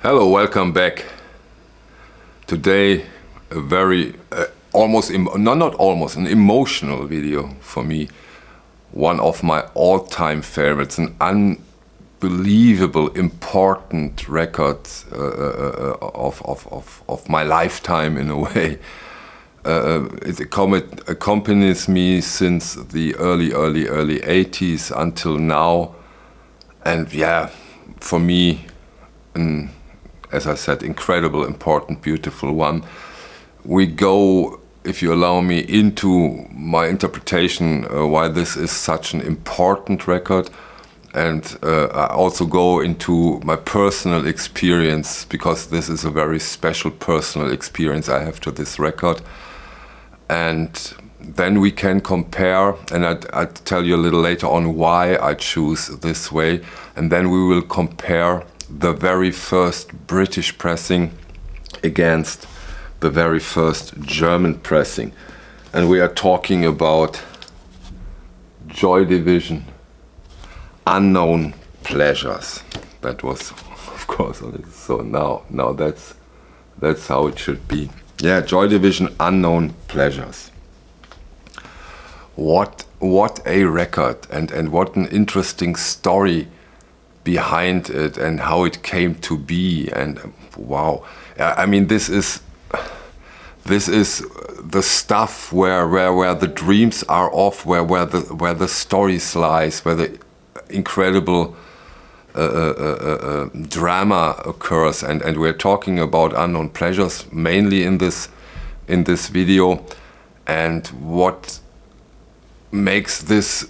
Hello, welcome back. Today, a very, an emotional video for me. One of my all-time favorites, an unbelievable, important record of my lifetime in a way. It accompanies me since the early 80s until now. And yeah, for me, as I said, incredible, important, beautiful one. We go, if you allow me, into my interpretation why this is such an important record, and I also go into my personal experience, because this is a very special personal experience I have to this record. And then we can compare, and I'll tell you a little later on why I choose this way, and then we will compare the very first British pressing against the very first German pressing. And we are talking about Joy Division, Unknown Pleasures. That was, of course, so now that's how it should be. Yeah, Joy Division, Unknown Pleasures. What a record, and what an interesting story behind it, and how it came to be. And wow, I mean, this is the stuff where the dreams are off, where the stories lies, where the incredible drama occurs, and we're talking about Unknown Pleasures mainly in this video. And what makes this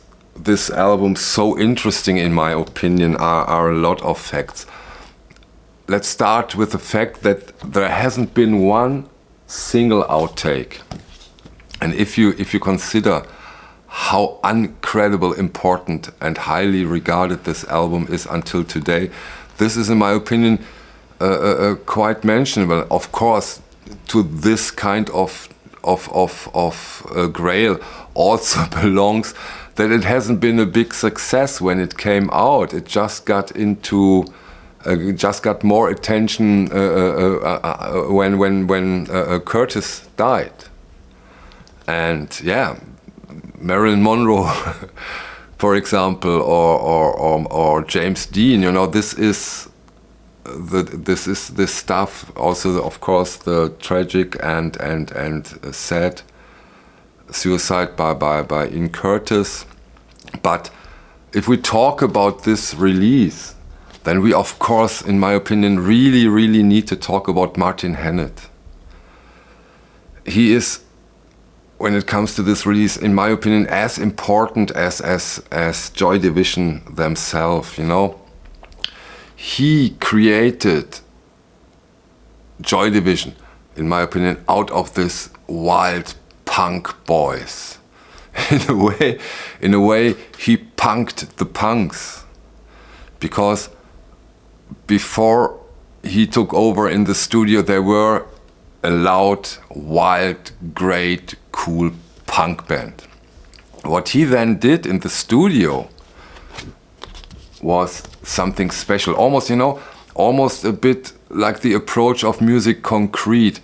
album so interesting, in my opinion, are a lot of facts. Let's start with the fact that there hasn't been one single outtake. And if you consider how incredible, important, and highly regarded this album is until today, this is, in my opinion, quite mentionable. Of course, to this kind of grail also belongs that it hasn't been a big success when it came out. It just got more attention when Curtis died. And yeah, Marilyn Monroe, for example, or James Dean. You know, this is this stuff. Also, of course, the tragic and sad suicide by Ian Curtis. But if we talk about this release, then we, of course, in my opinion, really need to talk about Martin Hannett. He is, when it comes to this release, in my opinion, as important as Joy Division themselves. You know, he created Joy Division, in my opinion, out of this wild punk boys. In a way, he punked the punks, because before he took over in the studio, they were a loud, wild, great, cool punk band. What he then did in the studio was something special, almost a bit like the approach of Music Concrete.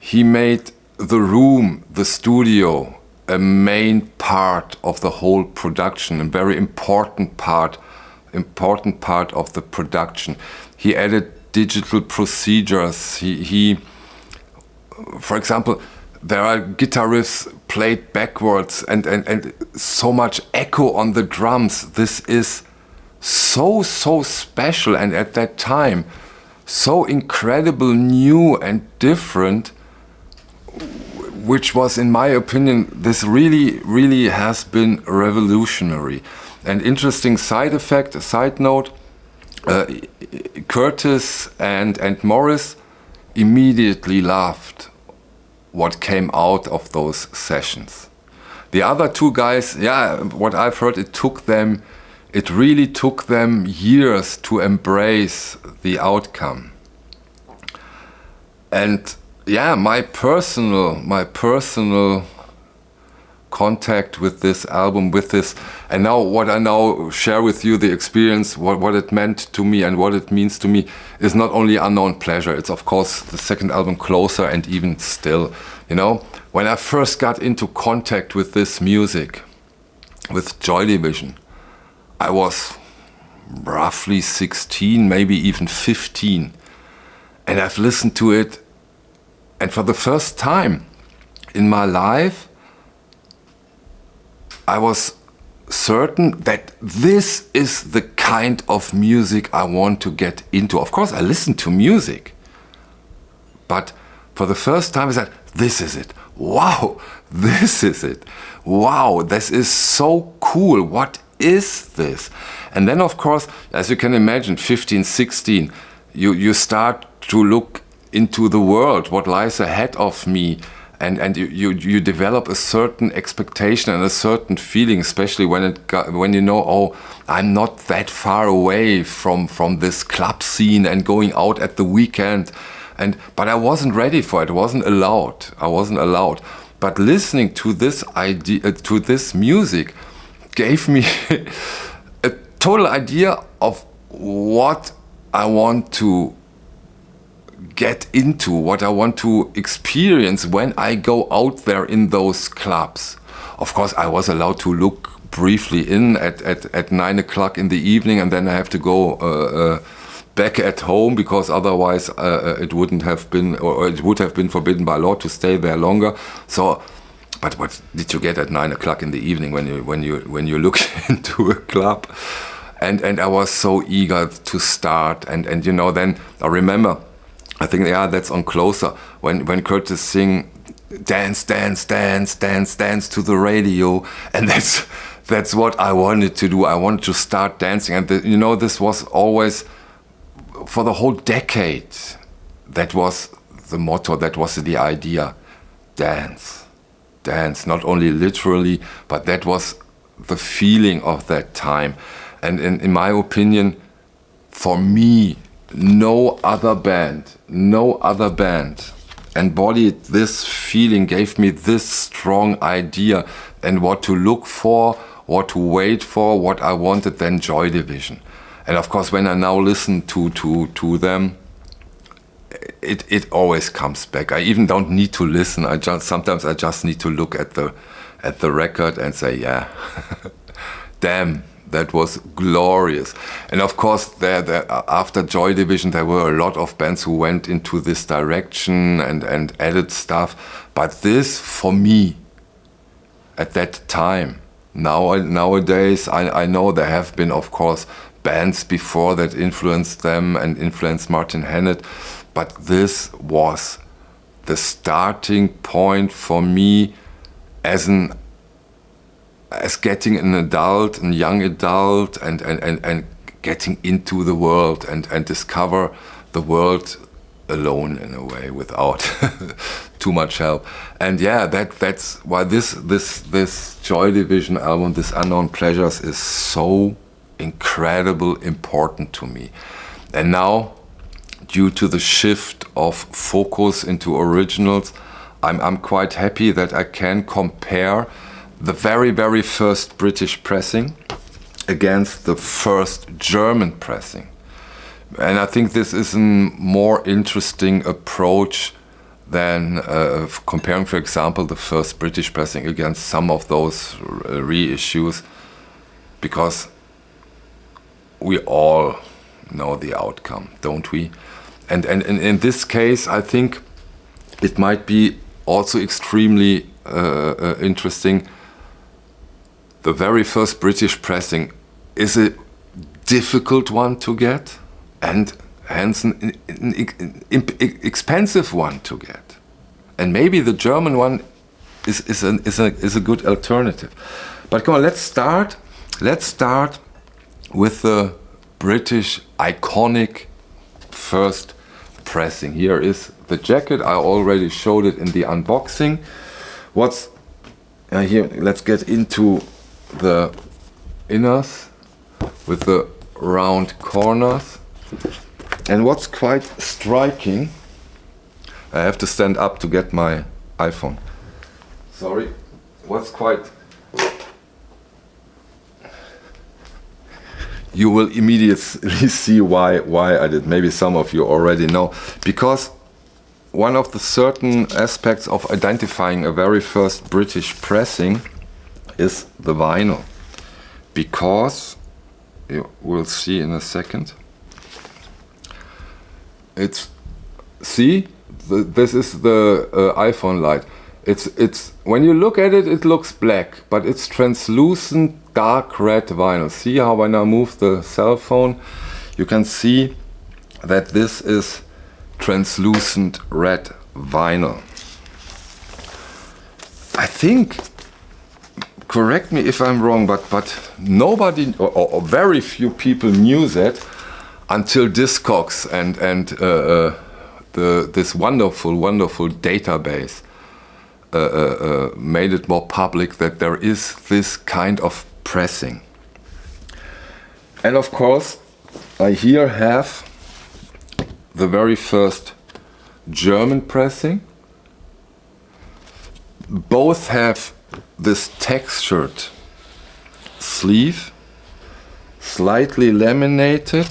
He made the room, the studio, a main part of the whole production, a very important part of the production. He added digital procedures. He, for example, there are guitar riffs played backwards and so much echo on the drums. This is so special, and at that time so incredible, new and different, which was, in my opinion, this really has been revolutionary. An interesting side note, Curtis and Morris immediately loved what came out of those sessions. The other two guys, yeah, what I've heard, it really took them years to embrace the outcome. And yeah, my personal contact with this album, with this, and now what I now share with you, the experience, what it meant to me and what it means to me, is not only Unknown Pleasure, it's of course the second album, Closer, and even still, you know, when I first got into contact with this music, with Joy Division, I was roughly 16, maybe even 15, and I've listened to it, and for the first time in my life, I was certain that this is the kind of music I want to get into. Of course, I listen to music, but for the first time I said, this is it. Wow, this is it. Wow, this is so cool. What is this? And then, of course, as you can imagine, 15, 16, you start to look into the world, what lies ahead of me. And you develop a certain expectation and a certain feeling, especially when you know, oh, I'm not that far away from this club scene and going out at the weekend, but I wasn't ready for it. I wasn't allowed. But listening to this idea, to this music, gave me a total idea of what I want to get into, what I want to experience when I go out there in those clubs. Of course, I was allowed to look briefly in at 9 o'clock in the evening, and then I have to go back at home, because otherwise it wouldn't have been, or it would have been forbidden by law to stay there longer. So, but what did you get at 9 o'clock in the evening when you look into a club? And I was so eager to start, and you know, then I remember, I think, yeah, that's on Closer, when Curtis sing, dance, dance, dance, dance, dance to the radio, and that's what I wanted to do. I wanted to start dancing, and you know, this was always, for the whole decade, that was the motto, that was the idea, dance, dance, not only literally, but that was the feeling of that time. And in my opinion, for me, no other band embodied this feeling, gave me this strong idea, and what to look for, what to wait for, what I wanted, than Joy Division. And of course, when I now listen to them, it always comes back. I even don't need to listen. Sometimes I just need to look at the record and say, yeah, damn, that was glorious. And of course, after Joy Division, there were a lot of bands who went into this direction and added stuff. But this, for me, at that time, nowadays, I know there have been, of course, bands before that influenced them and influenced Martin Hannett, but this was the starting point for me as getting an adult, a young adult, and getting into the world and discover the world alone, in a way, without too much help. And yeah, that's why this Joy Division album, this Unknown Pleasures, is so incredible important to me. And now, due to the shift of focus into originals, I'm quite happy that I can compare the very, very first British pressing against the first German pressing. And I think this is a more interesting approach than comparing, for example, the first British pressing against some of those reissues, because we all know the outcome, don't we? And in this case, I think it might be also extremely interesting. The very first British pressing is a difficult one to get, and hence an expensive one to get. And maybe the German one is a good alternative. But come on, let's start with the British iconic first pressing. Here is the jacket. I already showed it in the unboxing. What's here? Let's get into the inners with the round corners. And what's quite striking, I have to stand up to get my iPhone. Sorry. what's quite... You will immediately see why I did. Maybe some of you already know. Because one of the certain aspects of identifying a very first British pressing is the vinyl. Because, you will see in a second, it's, see, this is the iPhone light. It's when you look at it, it looks black, but it's translucent dark red vinyl. See how when I move the cell phone, you can see that this is translucent red vinyl. I think, correct me if I'm wrong, but nobody or very few people knew that until Discogs and this wonderful database made it more public that there is this kind of pressing. And of course, I here have the very first German pressing. Both have this textured sleeve, slightly laminated.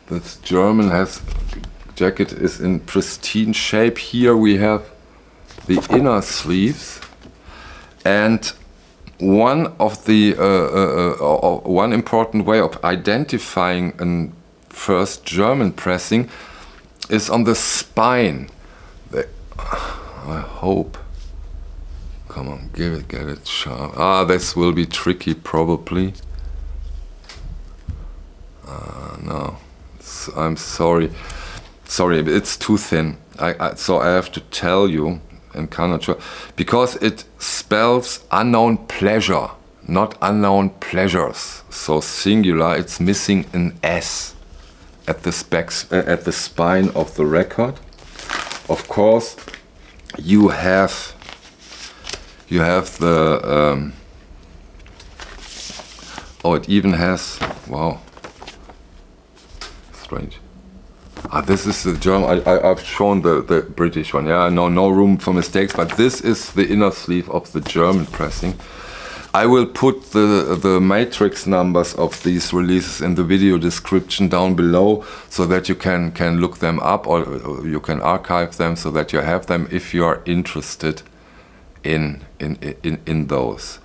This German jacket is in pristine shape. Here we have the inner sleeves, and one of the one important way of identifying a first German pressing is on the spine. I hope. Come on, get it sharp. Ah, this will be tricky probably. No, I'm sorry, it's too thin. So I have to tell you. And cannot show, because it spells unknown pleasure, not unknown pleasures. So singular, it's missing an S at the spine of the record. Of course, you have the oh, it even has, wow, strange. This is the German. I've shown the British one. Yeah, no room for mistakes. But this is the inner sleeve of the German pressing. I will put the matrix numbers of these releases in the video description down below, so that you can look them up, or you can archive them, so that you have them if you are interested in those.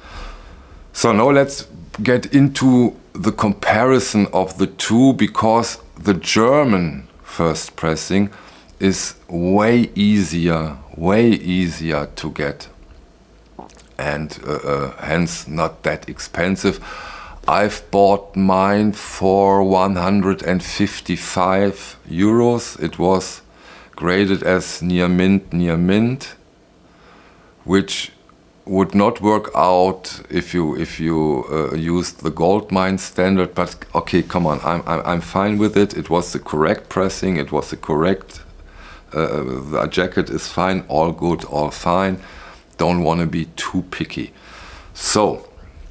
So now let's get into the comparison of the two, because the German first pressing is way easier to get, and hence not that expensive. I've bought mine for 155 euros. It was graded as near mint, which would not work out if you used the gold mine standard, but okay, come on, I'm fine with it. It was the correct pressing, it was the correct, the jacket is fine, all good, all fine. Don't want to be too picky. So,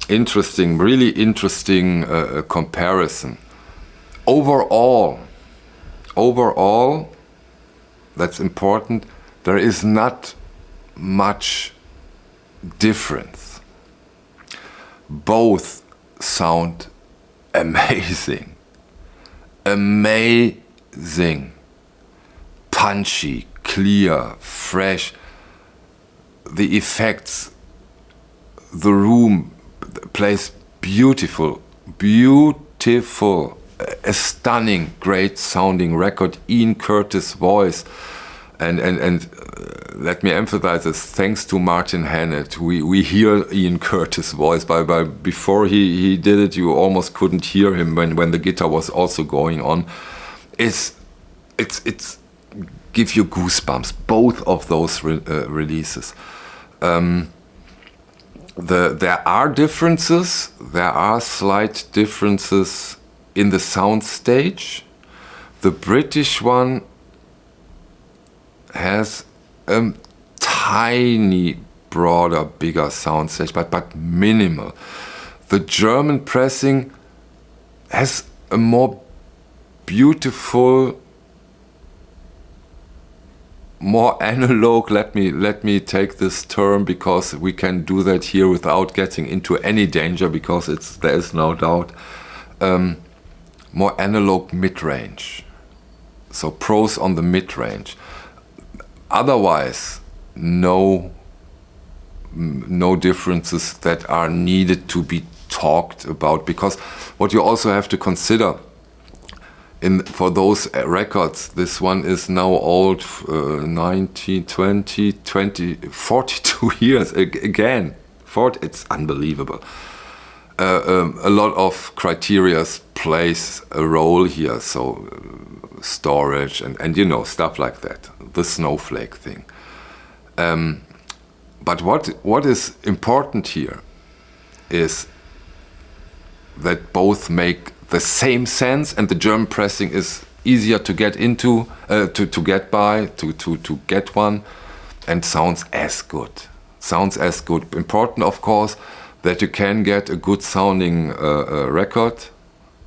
interesting, really interesting comparison. Overall, that's important, there is not much difference. Both sound amazing, punchy, clear, fresh. The effects, the room plays beautiful, a stunning, great sounding record. Ian Curtis' voice. And let me emphasize this, thanks to Martin Hannett, we hear Ian Curtis' voice. Before he did it, you almost couldn't hear him when the guitar was also going on. It's give you goosebumps, both of those releases. There are differences, there are slight differences in the sound stage. The British one has a tiny, broader, bigger sound stage, but minimal. The German pressing has a more beautiful, more analog. Let me take this term, because we can do that here without getting into any danger, because there is no doubt. More analog mid-range. So pros on the mid-range. Otherwise, no differences that are needed to be talked about, because what you also have to consider for those records, this one is now old, 19, 20, 42 years again. It's unbelievable. A lot of criteria plays a role here, so storage and stuff like that, the snowflake thing. But what is important here is that both make the same sense, and the German pressing is easier to get into, to get by, to get one, and sounds as good. Important, of course, that you can get a good sounding record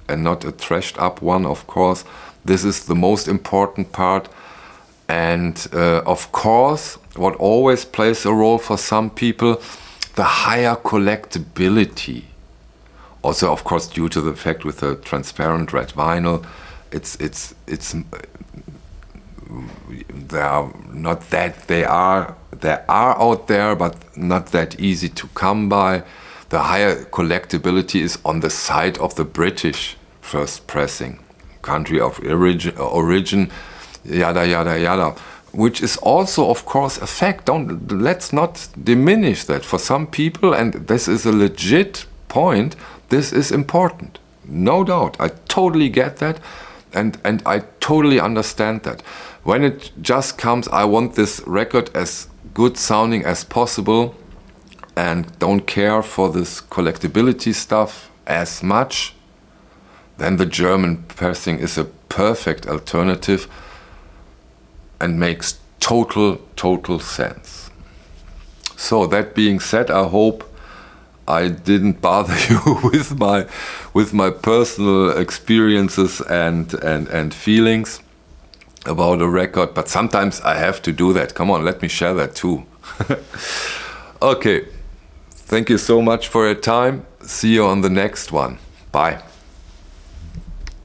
and not a thrashed up one, of course. This is the most important part. And of course, what always plays a role for some people, the higher collectability. Also, of course, due to the fact with the transparent red vinyl, they are out there, but not that easy to come by. The higher collectability is on the side of the British first pressing, country of origin, yada yada yada, which is also, of course, a fact. Let's not diminish that. For some people, and this is a legit point, this is important, no doubt. I totally get that, and I totally understand that. When it just comes, I want this record as good sounding as possible, and don't care for this collectability stuff as much, then the German pressing is a perfect alternative and makes total sense. So that being said, I hope I didn't bother you with my personal experiences and feelings about a record, but sometimes I have to do that. Come on, let me share that too. Okay, thank you so much for your time. See you on the next one. Bye.